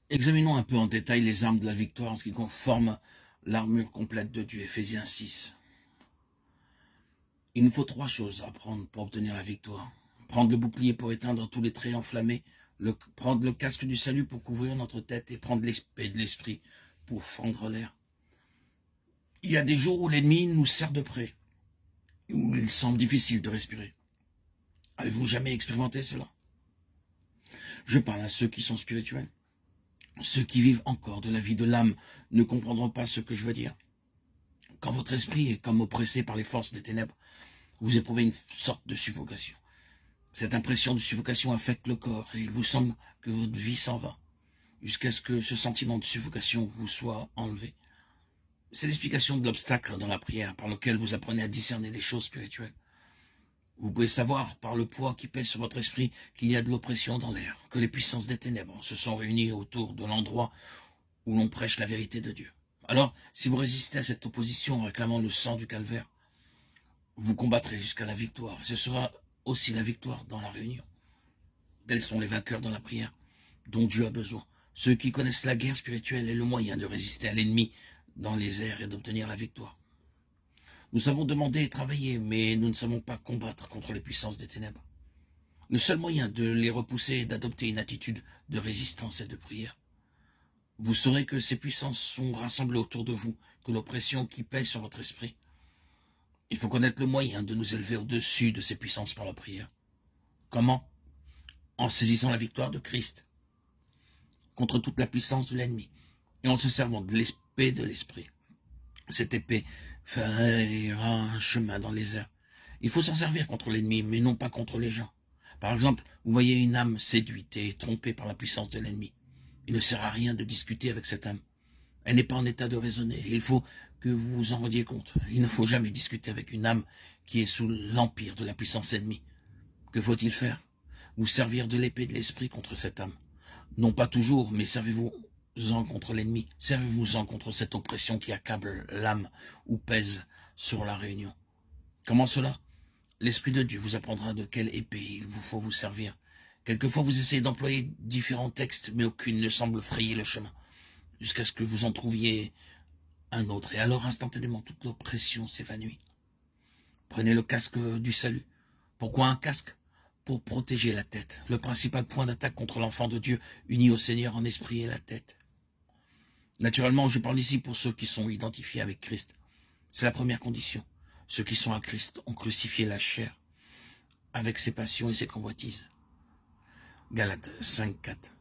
Examinons un peu en détail les armes de la victoire en ce qui conforme l'armure complète de Dieu, Éphésiens 6. Il nous faut 3 choses à prendre pour obtenir la victoire. Prendre le bouclier pour éteindre tous les traits enflammés, prendre le casque du salut pour couvrir notre tête et prendre l'épée de l'esprit pour fendre l'air. Il y a des jours où l'ennemi nous serre de près, où il semble difficile de respirer. Avez-vous jamais expérimenté cela? Je parle à ceux qui sont spirituels. Ceux qui vivent encore de la vie de l'âme ne comprendront pas ce que je veux dire. Quand votre esprit est comme oppressé par les forces des ténèbres, vous éprouvez une sorte de suffocation. Cette impression de suffocation affecte le corps et il vous semble que votre vie s'en va, jusqu'à ce que ce sentiment de suffocation vous soit enlevé. C'est l'explication de l'obstacle dans la prière par lequel vous apprenez à discerner les choses spirituelles. Vous pouvez savoir par le poids qui pèse sur votre esprit qu'il y a de l'oppression dans l'air, que les puissances des ténèbres se sont réunies autour de l'endroit où l'on prêche la vérité de Dieu. Alors, si vous résistez à cette opposition en réclamant le sang du calvaire, vous combattrez jusqu'à la victoire. Ce sera aussi la victoire dans la réunion. Tels sont les vainqueurs dans la prière, dont Dieu a besoin. Ceux qui connaissent la guerre spirituelle et le moyen de résister à l'ennemi dans les airs et d'obtenir la victoire. Nous savons demander et travailler, mais nous ne savons pas combattre contre les puissances des ténèbres. Le seul moyen de les repousser est d'adopter une attitude de résistance et de prière. Vous saurez que ces puissances sont rassemblées autour de vous, que l'oppression qui pèse sur votre esprit. Il faut connaître le moyen de nous élever au-dessus de ces puissances par la prière. Comment? En saisissant la victoire de Christ contre toute la puissance de l'ennemi et en se servant de l'épée de l'esprit. Cette épée fera un chemin dans les airs. Il faut s'en servir contre l'ennemi, mais non pas contre les gens. Par exemple, vous voyez une âme séduite et trompée par la puissance de l'ennemi. Il ne sert à rien de discuter avec cette âme. Elle n'est pas en état de raisonner. Il faut que vous vous en rendiez compte. Il ne faut jamais discuter avec une âme qui est sous l'empire de la puissance ennemie. Que faut-il faire? Vous servir de l'épée de l'esprit contre cette âme. Non pas toujours, mais servez-vous-en contre l'ennemi. Servez-vous-en contre cette oppression qui accable l'âme ou pèse sur la réunion. Comment cela? L'Esprit de Dieu vous apprendra de quelle épée il vous faut vous servir. Quelquefois vous essayez d'employer différents textes, mais aucune ne semble frayer le chemin, jusqu'à ce que vous en trouviez un autre, et alors instantanément toute l'oppression s'évanouit. Prenez le casque du salut. Pourquoi un casque? Pour protéger la tête, le principal point d'attaque contre l'enfant de Dieu, uni au Seigneur en esprit et la tête. Naturellement, je parle ici pour ceux qui sont identifiés avec Christ. C'est la première condition. Ceux qui sont à Christ ont crucifié la chair avec ses passions et ses convoitises. Galates 5, 4.